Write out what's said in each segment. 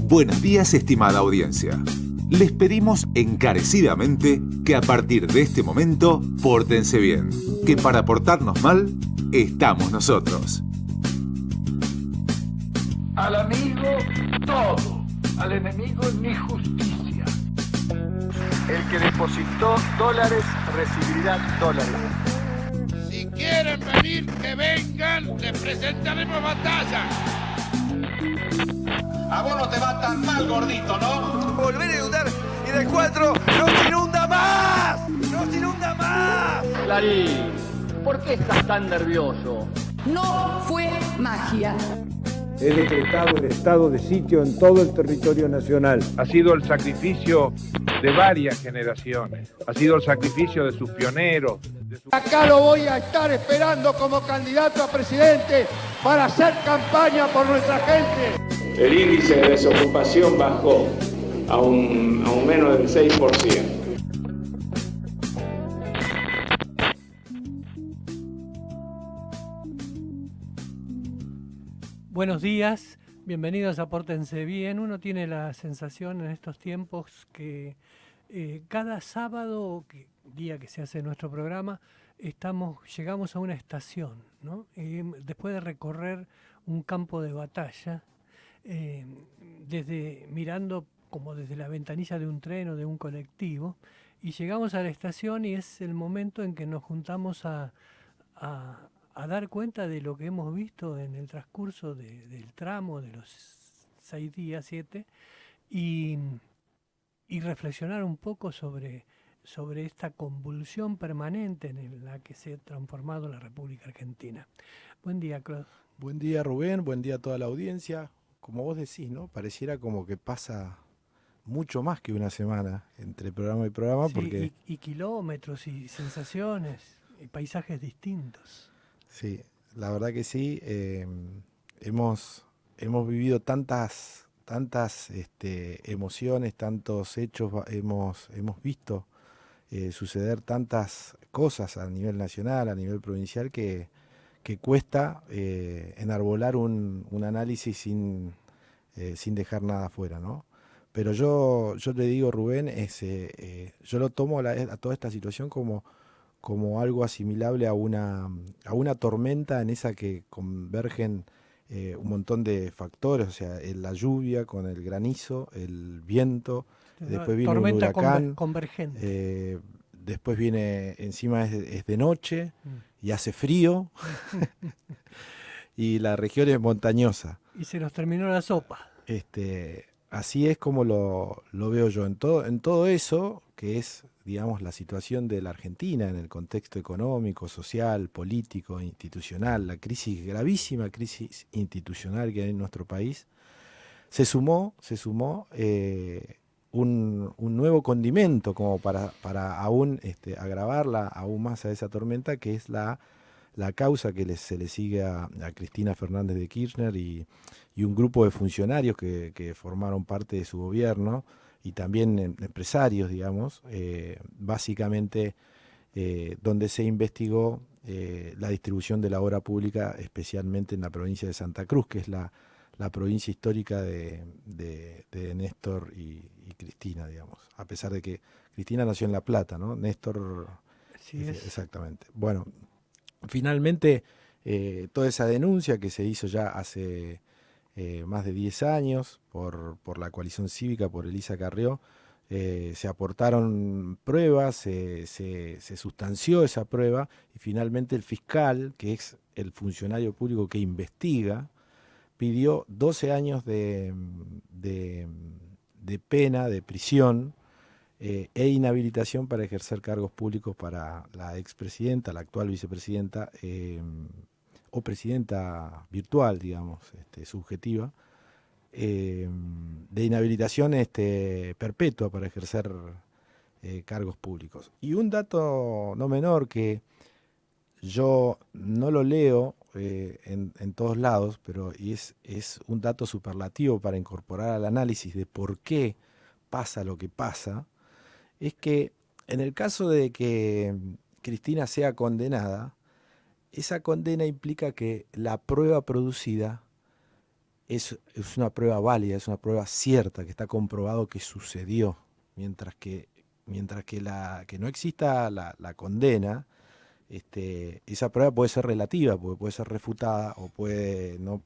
Buenos días, estimada audiencia. Les pedimos encarecidamente que a partir de este momento pórtense bien, que para portarnos mal estamos nosotros. Al amigo todo, al enemigo ni justicia. El que depositó dólares recibirá dólares. Si quieren venir, que vengan, les presentaremos batalla. A vos no te va tan mal, gordito, ¿no? Volver a inundar y del 4 ¡nos inunda más! ¡Nos inunda más! Clarín, ¿por qué estás tan nervioso? No fue magia. He decretado el estado de sitio en todo el territorio nacional. Ha sido el sacrificio de varias generaciones. Ha sido el sacrificio de sus pioneros. Acá lo voy a estar esperando como candidato a presidente para hacer campaña por nuestra gente. El índice de desocupación bajó a un menos del 6%. Buenos días, bienvenidos a Pórtense Bien. Uno tiene la sensación en estos tiempos que cada sábado, día que se hace nuestro programa, llegamos a una estación, ¿no? Después de recorrer un campo de batalla, mirando como desde la ventanilla de un tren o de un colectivo, y llegamos a la estación y es el momento en que nos juntamos a dar cuenta de lo que hemos visto en el transcurso del tramo, de los 6 días, 7, y reflexionar un poco sobre esta convulsión permanente en la que se ha transformado la República Argentina. Buen día, Claude. Buen día, Rubén, buen día a toda la audiencia. Como vos decís, ¿no? Pareciera como que pasa mucho más que una semana entre programa y programa. Sí, porque y kilómetros y sensaciones y paisajes distintos. Sí, la verdad que sí. Hemos vivido tantas emociones, tantos hechos, hemos visto suceder tantas cosas a nivel nacional, a nivel provincial, que cuesta enarbolar un análisis sin dejar nada afuera, ¿no? Pero yo te digo, Rubén, yo lo tomo a toda esta situación como algo asimilable a una tormenta en esa que convergen un montón de factores, o sea, la lluvia con el granizo, el viento, después viene un huracán, convergente. Después viene, encima es de noche y hace frío y la región es montañosa. Y se nos terminó la sopa. Así es como lo veo yo. En todo eso, que es, digamos, la situación de la Argentina en el contexto económico, social, político, institucional, la gravísima crisis institucional que hay en nuestro país, se sumó un nuevo condimento como para aún agravarla aún más a esa tormenta, que es la causa que se le sigue a Cristina Fernández de Kirchner y un grupo de funcionarios que formaron parte de su gobierno, y también empresarios, digamos, básicamente donde se investigó la distribución de la obra pública, especialmente en la provincia de Santa Cruz, que es la provincia histórica de Néstor y Cristina, digamos, a pesar de que Cristina nació en La Plata, ¿no? Néstor, sí es. Exactamente. Bueno, finalmente toda esa denuncia que se hizo ya hace más de 10 años por la coalición cívica, por Elisa Carrió, se aportaron pruebas, se sustanció esa prueba, y finalmente el fiscal, que es el funcionario público que investiga, pidió 12 años de pena, de prisión e inhabilitación para ejercer cargos públicos para la expresidenta, la actual vicepresidenta, o presidenta virtual, digamos, subjetiva, de inhabilitación perpetua para ejercer cargos públicos. Y un dato no menor que yo no lo leo en todos lados, pero es un dato superlativo para incorporar al análisis de por qué pasa lo que pasa, es que en el caso de que Cristina sea condenada, esa condena implica que la prueba producida es una prueba válida, es una prueba cierta, que está comprobado que sucedió, mientras que no exista la condena, esa prueba puede ser relativa, porque puede ser refutada o puede no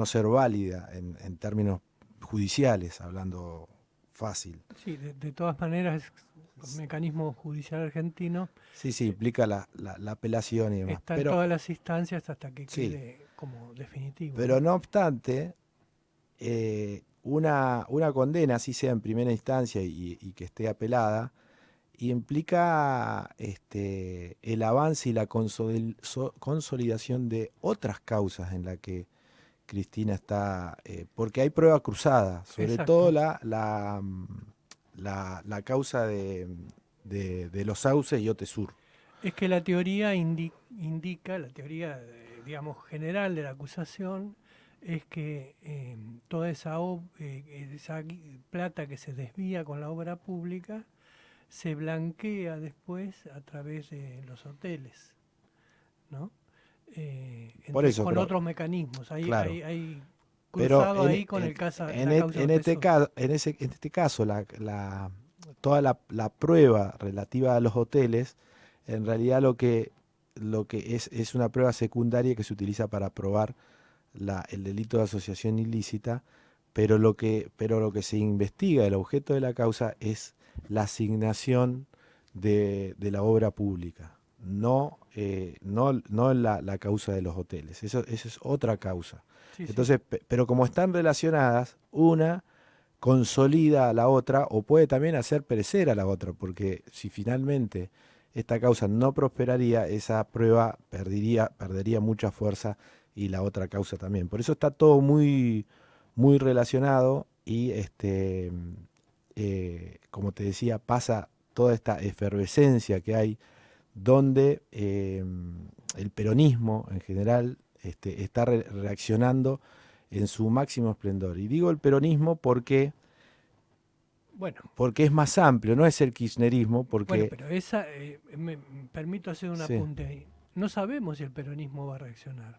ser válida en términos judiciales, hablando fácil. Sí, de todas maneras, el mecanismo judicial argentino Sí, implica la apelación y demás. Está en todas las instancias hasta que quede como definitivo. Pero no obstante, una condena, así sea en primera instancia y que esté apelada, implica el avance y la consolidación de otras causas en la que Cristina está, porque hay prueba cruzada, sobre todo la causa de los sauces y Otesur. Es que la teoría indica, la teoría, digamos, general de la acusación, es que toda esa plata que se desvía con la obra pública se blanquea después a través de los hoteles, ¿no? Por eso, con otros mecanismos. Hay pero cruzado ahí con el caso. En este caso, toda la prueba relativa a los hoteles, en realidad lo que es una prueba secundaria que se utiliza para probar el delito de asociación ilícita, pero lo que se investiga, el objeto de la causa, es la asignación de la obra pública, no la causa de los hoteles. Eso es otra causa. Sí, entonces, pero como están relacionadas, una consolida a la otra o puede también hacer perecer a la otra, porque si finalmente esta causa no prosperaría, esa prueba perdería mucha fuerza y la otra causa también. Por eso está todo muy, muy relacionado y como te decía, pasa toda esta efervescencia que hay donde el peronismo en general está reaccionando en su máximo esplendor. Y digo el peronismo porque es más amplio, no es el kirchnerismo. Porque pero me permito hacer un apunte ahí. No sabemos si el peronismo va a reaccionar.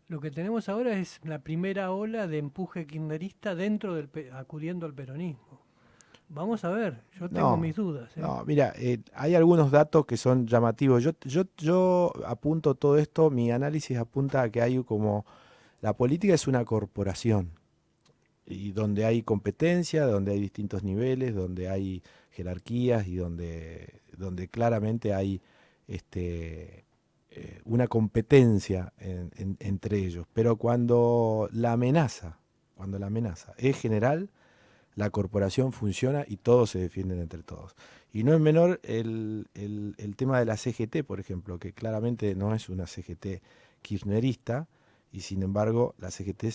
Lo que tenemos ahora es la primera ola de empuje kirchnerista acudiendo al peronismo. Vamos a ver, yo tengo mis dudas. No, mira, hay algunos datos que son llamativos. Yo apunto todo esto, mi análisis apunta a que hay como... La política es una corporación, y donde hay competencia, donde hay distintos niveles, donde hay jerarquías y donde claramente hay una competencia entre ellos. Pero cuando la amenaza es general, la corporación funciona y todos se defienden entre todos. Y no es menor el tema de la CGT, por ejemplo, que claramente no es una CGT kirchnerista, y sin embargo la CGT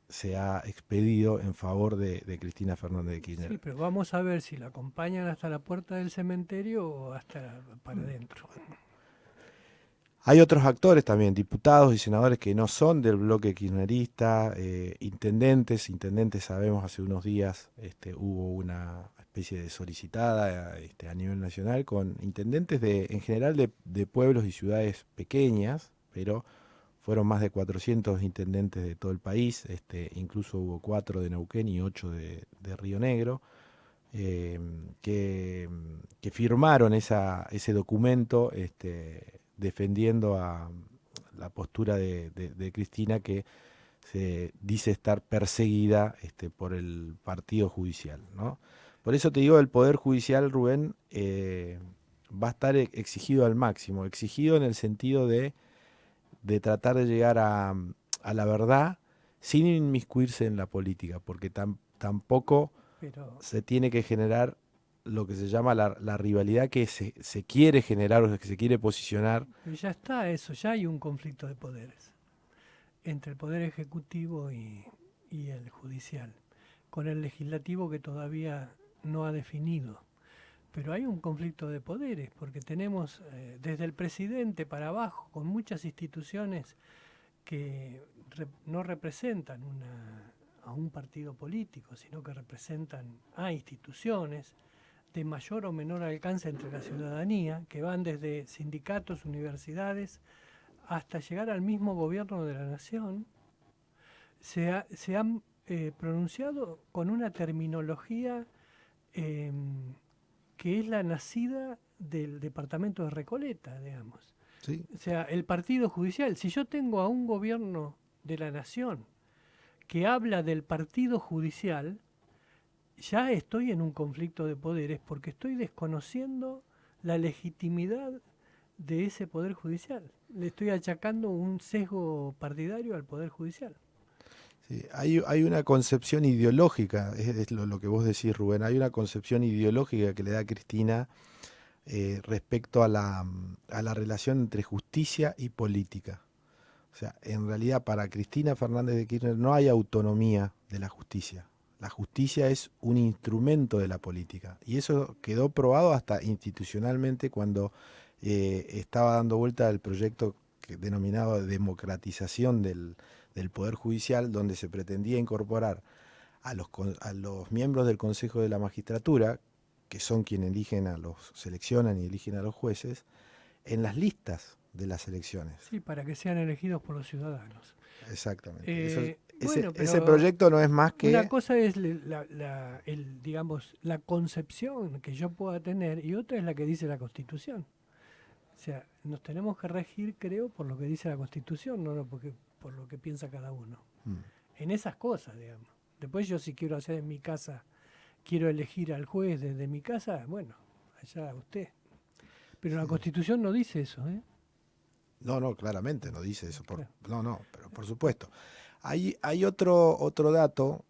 se ha expedido en favor de Cristina Fernández de Kirchner. Sí, pero vamos a ver si la acompañan hasta la puerta del cementerio o hasta para adentro. Hay otros actores también, diputados y senadores que no son del bloque kirchnerista, intendentes sabemos, hace unos días hubo una especie de solicitada a nivel nacional con intendentes en general de pueblos y ciudades pequeñas, pero fueron más de 400 intendentes de todo el país, incluso hubo 4 de Neuquén y 8 de Río Negro, que firmaron ese documento defendiendo a la postura de Cristina, que se dice estar perseguida por el partido judicial, ¿no? Por eso te digo, el Poder Judicial, Rubén, va a estar exigido al máximo, exigido en el sentido de tratar de llegar a la verdad sin inmiscuirse en la política, porque tampoco se tiene que generar lo que se llama la rivalidad que se quiere generar o que se quiere posicionar. Pero ya está eso, ya hay un conflicto de poderes entre el Poder Ejecutivo y el Judicial, con el Legislativo que todavía no ha definido. Pero hay un conflicto de poderes, porque tenemos desde el presidente para abajo, con muchas instituciones que no representan a un partido político, sino que representan a instituciones de mayor o menor alcance entre la ciudadanía, que van desde sindicatos, universidades, hasta llegar al mismo gobierno de la nación, se han pronunciado con una terminología que es la nacida del departamento de Recoleta, digamos. Sí. O sea, el partido judicial. Si yo tengo a un gobierno de la nación que habla del partido judicial, ya estoy en un conflicto de poderes porque estoy desconociendo la legitimidad de ese poder judicial. Le estoy achacando un sesgo partidario al poder judicial. Sí, hay una concepción ideológica, es lo que vos decís, Rubén, hay una concepción ideológica que le da Cristina respecto a la relación entre justicia y política. O sea, en realidad para Cristina Fernández de Kirchner no hay autonomía de la justicia. La justicia es un instrumento de la política. Y eso quedó probado hasta institucionalmente cuando estaba dando vuelta el proyecto denominado democratización del Poder Judicial, donde se pretendía incorporar a los miembros del Consejo de la Magistratura, que son quienes seleccionan y eligen a los jueces, en las listas de las elecciones. Sí, para que sean elegidos por los ciudadanos. Exactamente. Bueno, ese proyecto no es más que... Una cosa es la concepción que yo pueda tener y otra es la que dice la Constitución. O sea, nos tenemos que regir, creo, por lo que dice la Constitución, no por lo que piensa cada uno. En esas cosas, digamos. Después yo si quiero hacer en mi casa, quiero elegir al juez desde mi casa, bueno, allá usted. Pero la Constitución no dice eso, ¿eh? No, claramente no dice eso. Pero por supuesto. Hay otro dato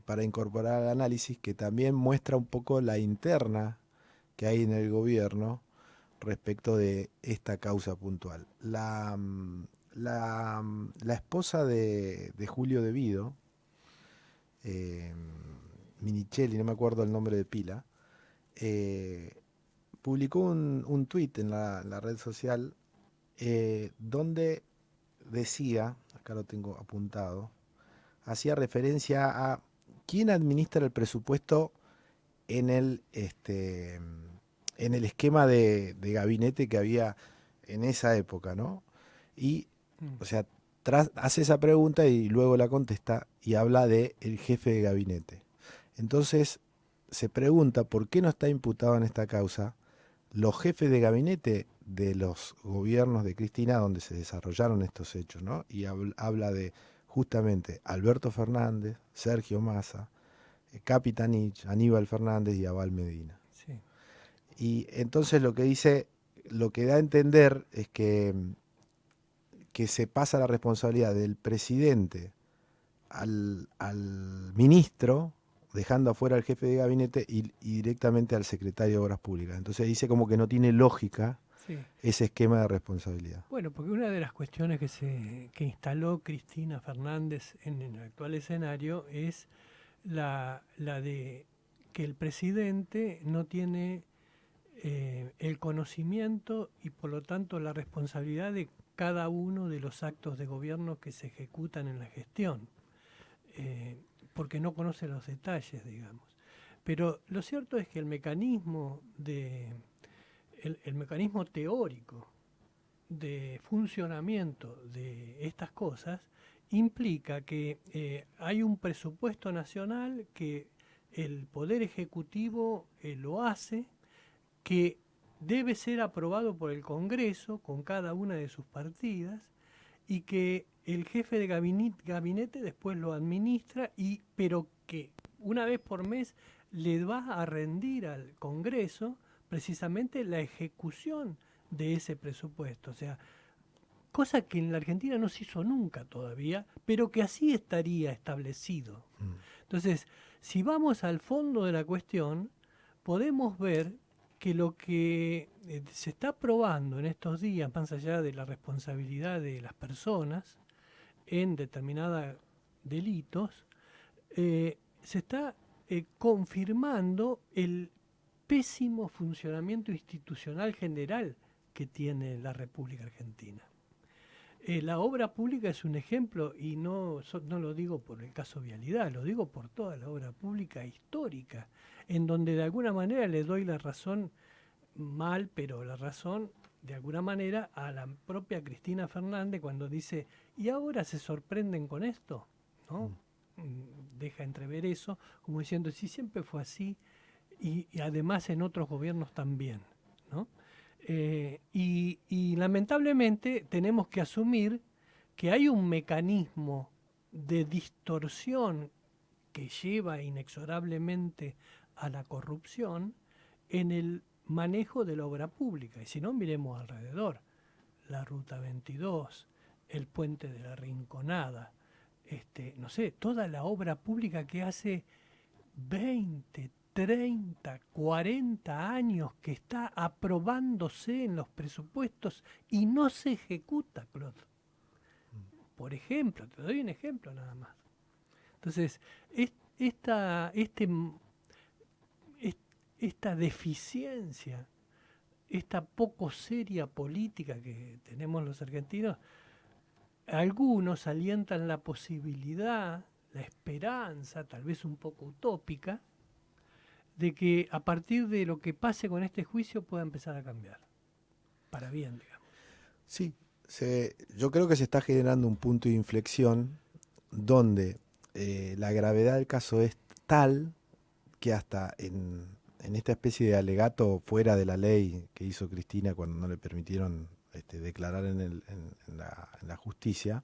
para incorporar al análisis que también muestra un poco la interna que hay en el gobierno respecto de esta causa puntual. La esposa de Julio De Vido, Minichelli, no me acuerdo el nombre de pila, publicó un tuit en la red social donde decía, acá lo tengo apuntado, hacía referencia a quién administra el presupuesto en el esquema de gabinete que había en esa época, ¿no? Y, o sea, hace esa pregunta y luego la contesta y habla de el jefe de gabinete. Entonces se pregunta por qué no está imputado en esta causa los jefes de gabinete de los gobiernos de Cristina donde se desarrollaron estos hechos, ¿no? Y habla de justamente Alberto Fernández, Sergio Massa, Capitanich, Aníbal Fernández y Abal Medina. Sí. Y entonces lo que da a entender es que se pasa la responsabilidad del presidente al ministro, dejando afuera al jefe de gabinete y directamente al secretario de Obras Públicas. Entonces dice como que no tiene lógica ese esquema de responsabilidad. Bueno, porque una de las cuestiones que instaló Cristina Fernández en el actual escenario es la de que el presidente no tiene el conocimiento y por lo tanto la responsabilidad de cada uno de los actos de gobierno que se ejecutan en la gestión, porque no conoce los detalles, digamos. Pero lo cierto es que el mecanismo teórico de funcionamiento de estas cosas implica que hay un presupuesto nacional que el Poder Ejecutivo lo hace, que debe ser aprobado por el Congreso con cada una de sus partidas y que el jefe de gabinete después lo administra, pero que una vez por mes le va a rendir al Congreso precisamente la ejecución de ese presupuesto. O sea, cosa que en la Argentina no se hizo nunca todavía, pero que así estaría establecido. Entonces, si vamos al fondo de la cuestión, podemos ver que lo que se está probando en estos días, más allá de la responsabilidad de las personas en determinados delitos, se está confirmando el pésimo funcionamiento institucional general que tiene la República Argentina. La obra pública es un ejemplo, y no lo digo por el caso Vialidad, lo digo por toda la obra pública histórica, en donde de alguna manera le doy la razón mal, pero la razón de alguna manera a la propia Cristina Fernández cuando dice, ¿y ahora se sorprenden con esto? ¿No? Deja entrever eso, como diciendo, sí, siempre fue así, y además en otros gobiernos también, ¿no? Y lamentablemente tenemos que asumir que hay un mecanismo de distorsión que lleva inexorablemente a la corrupción en el manejo de la obra pública. Y si no, miremos alrededor. La Ruta 22, el Puente de la Rinconada, no sé, toda la obra pública que hace 20, 30, 40 años que está aprobándose en los presupuestos y no se ejecuta, Claude. Por ejemplo, te doy un ejemplo nada más. Entonces, esta deficiencia, esta poco seria política que tenemos los argentinos, algunos alientan la posibilidad, la esperanza, tal vez un poco utópica, de que a partir de lo que pase con este juicio pueda empezar a cambiar, para bien, digamos. Sí, yo creo que se está generando un punto de inflexión donde la gravedad del caso es tal que hasta en esta especie de alegato fuera de la ley que hizo Cristina cuando no le permitieron declarar en la justicia,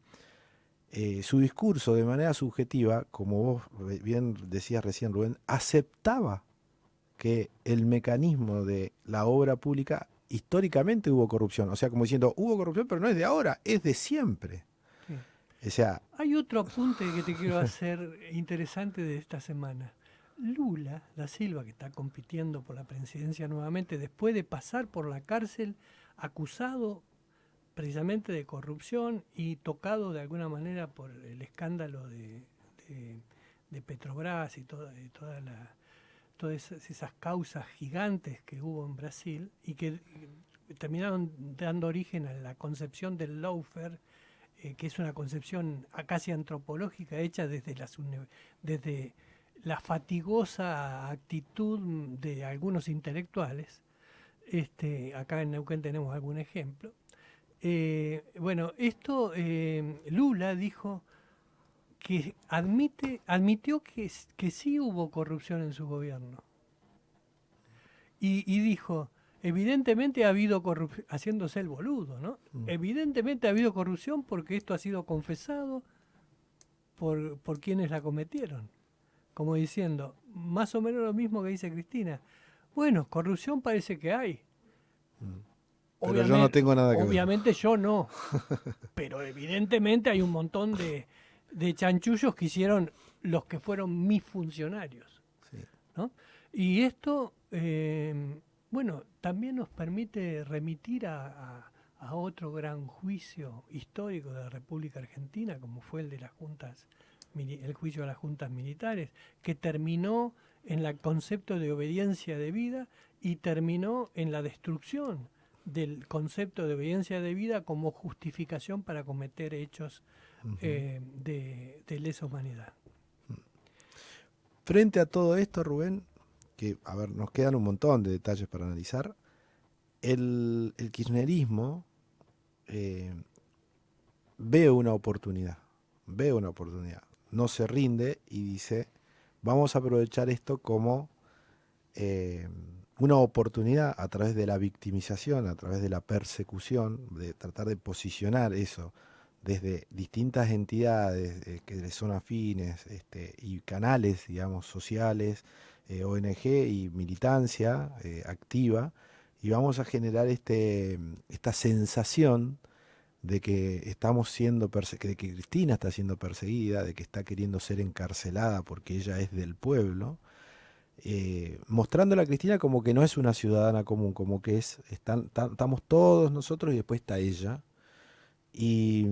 su discurso de manera subjetiva, como vos bien decías recién, Rubén, aceptaba que el mecanismo de la obra pública históricamente hubo corrupción. O sea, como diciendo, hubo corrupción, pero no es de ahora, es de siempre. Sí. O sea, hay otro apunte que te quiero hacer interesante de esta semana. Lula da Silva, que está compitiendo por la presidencia nuevamente, después de pasar por la cárcel, acusado precisamente de corrupción y tocado de alguna manera por el escándalo de Petrobras y todas esas causas gigantes que hubo en Brasil y que terminaron dando origen a la concepción del lawfare, que es una concepción casi antropológica hecha desde la fatigosa actitud de algunos intelectuales. Acá en Neuquén tenemos algún ejemplo. Lula dijo que admitió que sí hubo corrupción en su gobierno. Y dijo, evidentemente ha habido corrupción, haciéndose el boludo, ¿no? Evidentemente ha habido corrupción porque esto ha sido confesado por quienes la cometieron. Como diciendo, más o menos lo mismo que dice Cristina. Bueno, corrupción parece que hay. Pero yo no tengo nada que ver. Obviamente yo no. Pero evidentemente hay un montón de chanchullos que hicieron los que fueron mis funcionarios. Sí. ¿No? Y esto, también nos permite remitir a otro gran juicio histórico de la República Argentina, como fue el de las juntas, el juicio de las juntas militares, que terminó en el concepto de obediencia debida y terminó en la destrucción del concepto de obediencia debida como justificación para cometer hechos de lesa humanidad. Frente a todo esto, Rubén, que nos quedan un montón de detalles para analizar, el kirchnerismo ve una oportunidad, no se rinde y dice, vamos a aprovechar esto como una oportunidad a través de la victimización, a través de la persecución, de tratar de posicionar eso desde distintas entidades que les son afines y canales, digamos, sociales, ONG y militancia activa, y vamos a generar esta sensación de que estamos siendo de que Cristina está siendo perseguida, de que está queriendo ser encarcelada porque ella es del pueblo, mostrándola a Cristina como que no es una ciudadana común, como que estamos todos nosotros y después está ella, y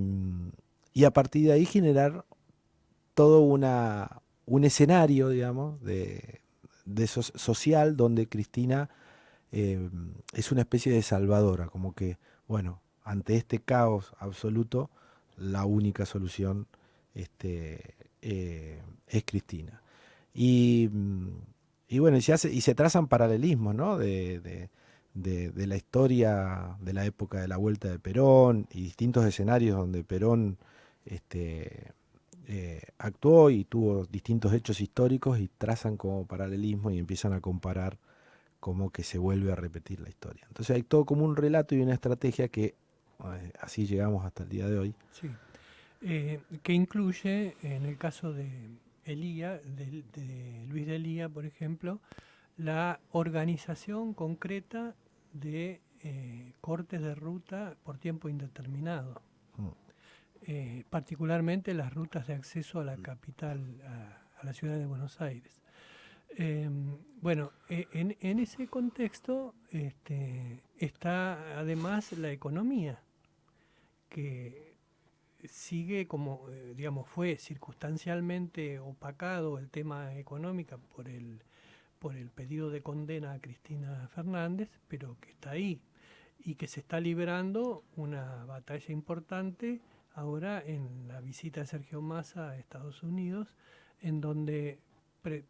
a partir de ahí generar todo un escenario, digamos, social donde Cristina es una especie de salvadora, como que, bueno, ante este caos absoluto, la única solución es Cristina. Y bueno, y se trazan paralelismos, ¿no? de la historia de la época de la vuelta de Perón y distintos escenarios donde Perón actuó y tuvo distintos hechos históricos, y trazan como paralelismo y empiezan a comparar como que se vuelve a repetir la historia. Entonces hay todo como un relato y una estrategia que así llegamos hasta el día de hoy. Sí. Que incluye, en el caso de Elía, de Luis de Elía, por ejemplo, la organización concreta de cortes de ruta por tiempo indeterminado. Particularmente las rutas de acceso a la capital, a la ciudad de Buenos Aires. Bueno, en ese contexto está además la economía, que sigue como, digamos, fue circunstancialmente opacado el tema económico por el pedido de condena a Cristina Fernández, pero que está ahí y que se está librando una batalla importante ahora en la visita de Sergio Massa a Estados Unidos, en donde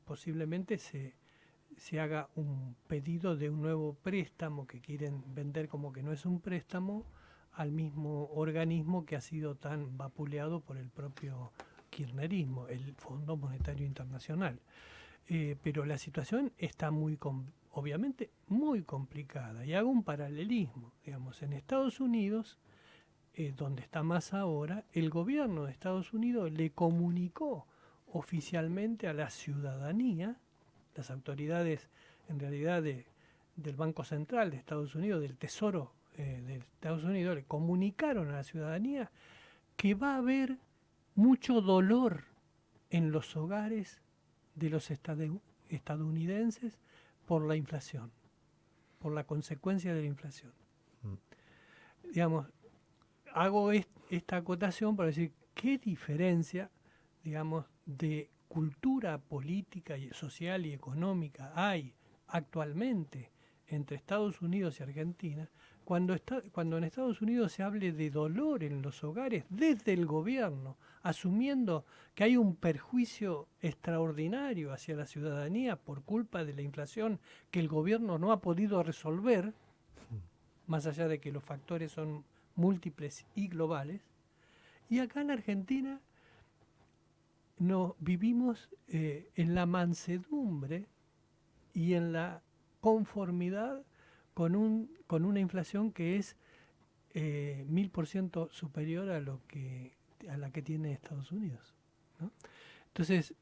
posiblemente se haga un pedido de un nuevo préstamo que quieren vender como que no es un préstamo al mismo organismo que ha sido tan vapuleado por el propio kirchnerismo, el Fondo Monetario Internacional. Pero la situación está obviamente muy complicada, y hago un paralelismo. Digamos, en Estados Unidos, donde está Massa ahora, el gobierno de Estados Unidos le comunicó oficialmente a la ciudadanía, las autoridades en realidad del Banco Central de Estados Unidos, del Tesoro de Estados Unidos, le comunicaron a la ciudadanía que va a haber mucho dolor en los hogares de los estadounidenses por la inflación, por la consecuencia de la inflación. Digamos, hago esta acotación para decir qué diferencia, digamos, de cultura política y social y económica hay actualmente entre Estados Unidos y Argentina, cuando en Estados Unidos se hable de dolor en los hogares desde el gobierno, asumiendo que hay un perjuicio extraordinario hacia la ciudadanía por culpa de la inflación que el gobierno no ha podido resolver, más allá de que los factores son múltiples y globales. Y acá en Argentina vivimos en la mansedumbre y en la conformidad con una inflación que es 1000% superior a la que tiene Estados Unidos, ¿no? Entonces,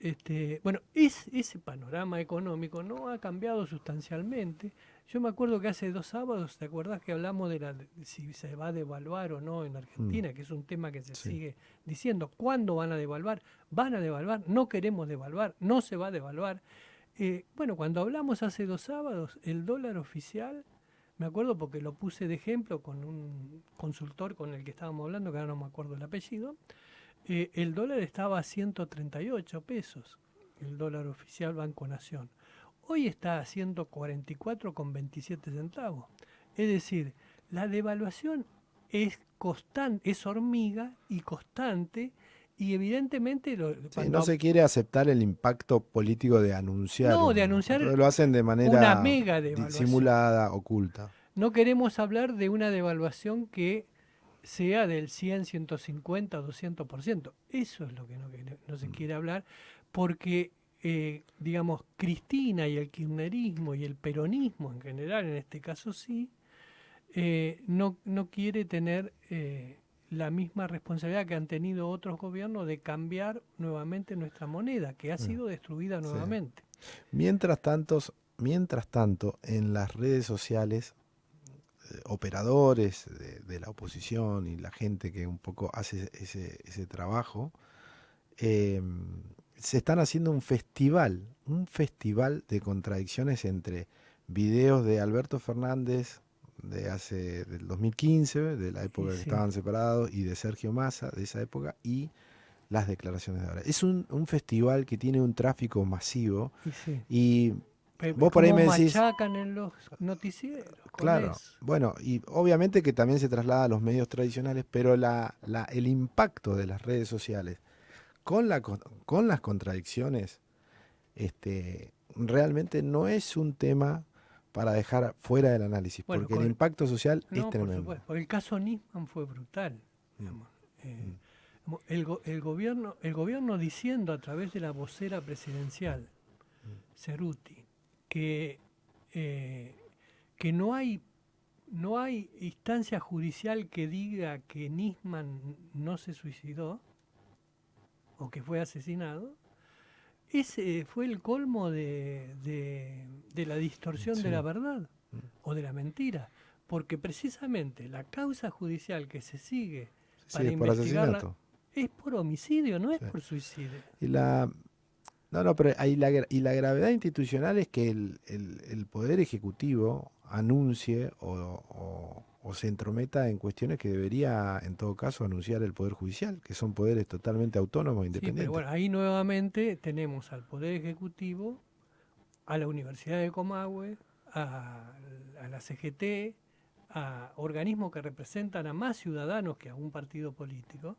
bueno, ese panorama económico no ha cambiado sustancialmente. Yo me acuerdo que hace 2 sábados, ¿te acordás que hablamos de si se va a devaluar o no en Argentina? Que es un tema que se sigue diciendo. ¿Cuándo van a devaluar? ¿Van a devaluar? ¿No queremos devaluar? ¿No se va a devaluar? Bueno, cuando hablamos hace 2 sábados, el dólar oficial, me acuerdo porque lo puse de ejemplo con un consultor con el que estábamos hablando, que ahora no me acuerdo el apellido, el dólar estaba a 138 pesos, el dólar oficial Banco Nación. Hoy está a 144,27 centavos. Es decir, la devaluación es constante, es hormiga y constante, y evidentemente no se quiere aceptar el impacto político de anunciar. No, de anunciar. Lo hacen de manera una mega devaluación disimulada, oculta. No queremos hablar de una devaluación que sea del 100, 150 o 200%. Eso es lo que no se quiere hablar, porque digamos, Cristina y el kirchnerismo y el peronismo en general, en este caso sí, no quiere tener la misma responsabilidad que han tenido otros gobiernos de cambiar nuevamente nuestra moneda, que ha sido destruida nuevamente. Mientras tanto, en las redes sociales, operadores de la oposición y la gente que un poco hace ese trabajo, se están haciendo un festival de contradicciones entre videos de Alberto Fernández del 2015, de la época que estaban separados, y de Sergio Massa, de esa época, y las declaraciones de ahora. Es un festival que tiene un tráfico masivo, y Vos por ahí me decís, machacan en los noticieros. claro, bueno, y obviamente que también se traslada a los medios tradicionales, pero el impacto de las redes sociales con las contradicciones, realmente no es un tema para dejar fuera del análisis, porque el impacto social es tremendo. Por supuesto. El caso Nisman fue brutal. Digamos. El gobierno diciendo a través de la vocera presidencial, Cerruti, que no hay instancia judicial que diga que Nisman no se suicidó o que fue asesinado. Ese fue el colmo de la distorsión de la verdad o de la mentira, porque precisamente la causa judicial que se sigue para investigarla es por homicidio, no es por suicidio. Pero la gravedad institucional es que el Poder Ejecutivo anuncie o se entrometa en cuestiones que debería, en todo caso, anunciar el Poder Judicial, que son poderes totalmente autónomos e independientes. Sí, pero bueno, ahí nuevamente tenemos al Poder Ejecutivo, a la Universidad de Comahue, a la CGT, a organismos que representan a más ciudadanos que a un partido político,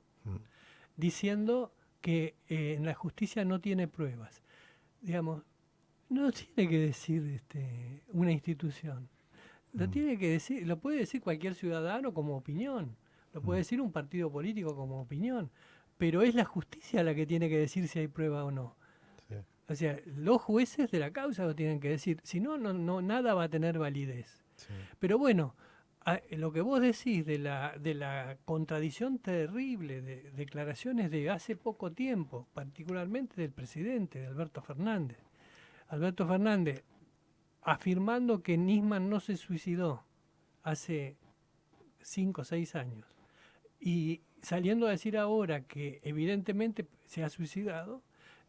diciendo que en la justicia no tiene pruebas. Digamos, no tiene que decir una institución. Lo tiene que decir, lo puede decir cualquier ciudadano como opinión, lo puede decir un partido político como opinión, pero es la justicia la que tiene que decir si hay prueba o no. Sí. O sea, los jueces de la causa lo tienen que decir, si no, nada va a tener validez. Sí. Pero bueno, lo que vos decís de la contradicción terrible de declaraciones de hace poco tiempo, particularmente del presidente, de Alberto Fernández. Alberto Fernández afirmando que Nisman no se suicidó hace 5 o 6 años y saliendo a decir ahora que evidentemente se ha suicidado,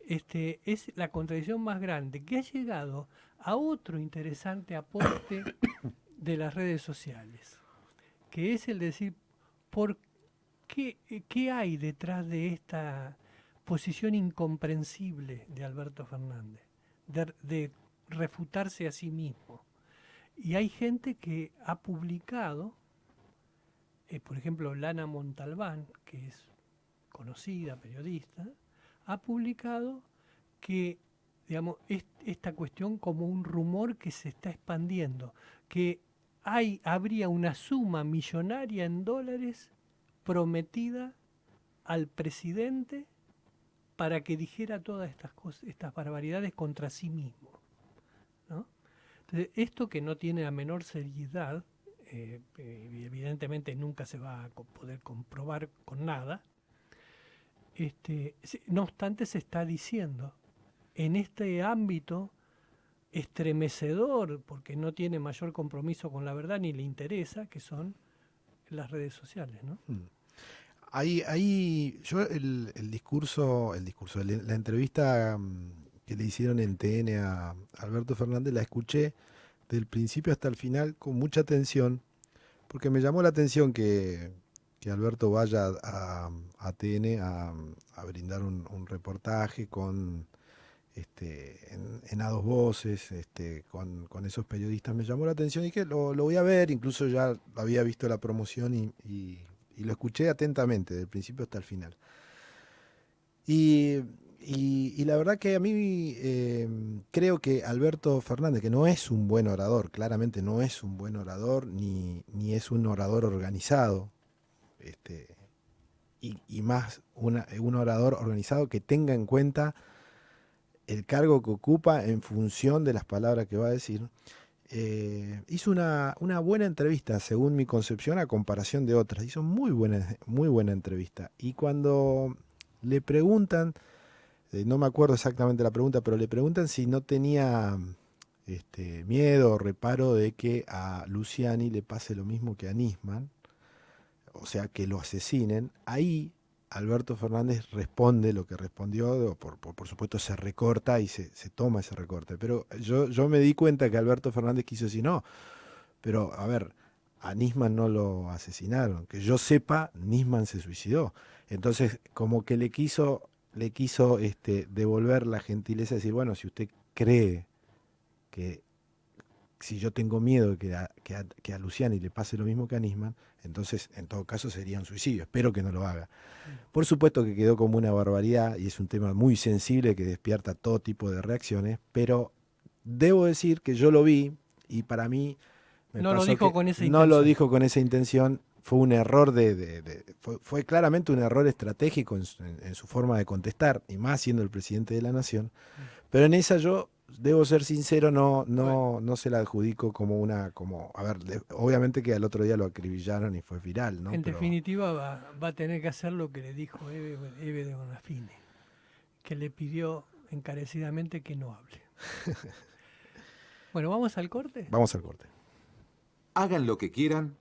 es la contradicción más grande, que ha llegado a otro interesante aporte de las redes sociales, que es el decir, ¿qué hay detrás de esta posición incomprensible de Alberto Fernández? De refutarse a sí mismo. Y hay gente que ha publicado, por ejemplo, Lana Montalbán, que es conocida periodista, ha publicado que, digamos, esta cuestión como un rumor que se está expandiendo, que habría una suma millonaria en dólares prometida al presidente para que dijera todas estas cosas, estas barbaridades contra sí mismo, ¿no? Entonces, esto que no tiene la menor seriedad, evidentemente nunca se va a poder comprobar con nada, no obstante se está diciendo en este ámbito estremecedor, porque no tiene mayor compromiso con la verdad ni le interesa, que son las redes sociales, ¿no? Ahí yo la entrevista que le hicieron en TN a Alberto Fernández la escuché del principio hasta el final con mucha atención, porque me llamó la atención que Alberto vaya a TN a brindar un reportaje con en A Dos Voces, con esos periodistas. Me llamó la atención y dije, lo voy a ver, incluso ya había visto la promoción y lo escuché atentamente, del principio hasta el final. Y la verdad que a mí creo que Alberto Fernández, que no es un buen orador, claramente no es un buen orador, ni es un orador organizado, y más un orador organizado que tenga en cuenta el cargo que ocupa en función de las palabras que va a decir. Hizo una buena entrevista, según mi concepción, a comparación de otras. Hizo muy buena entrevista. Y cuando le preguntan, no me acuerdo exactamente la pregunta, pero le preguntan si no tenía miedo o reparo de que a Luciani le pase lo mismo que a Nisman, o sea, que lo asesinen. Ahí Alberto Fernández responde lo que respondió, por supuesto se recorta y se toma ese recorte, pero yo me di cuenta que Alberto Fernández quiso decir, no, pero a ver, a Nisman no lo asesinaron, que yo sepa, Nisman se suicidó. Entonces, como que le quiso devolver la gentileza de decir, bueno, si usted cree que si yo tengo miedo de que a Luciani le pase lo mismo que a Nisman, entonces en todo caso sería un suicidio. Espero que no lo haga. Por supuesto que quedó como una barbaridad y es un tema muy sensible que despierta todo tipo de reacciones, pero debo decir que yo lo vi y para mí no lo dijo con esa intención. No lo dijo con esa intención. Fue un error fue claramente un error estratégico en su forma de contestar, y más siendo el presidente de la nación. Pero en esa yo debo ser sincero, no se la adjudico obviamente que al otro día lo acribillaron y fue viral, ¿no? En definitiva va a tener que hacer lo que le dijo Eve de Bonafini, que le pidió encarecidamente que no hable. Bueno, ¿vamos al corte? Vamos al corte. Hagan lo que quieran,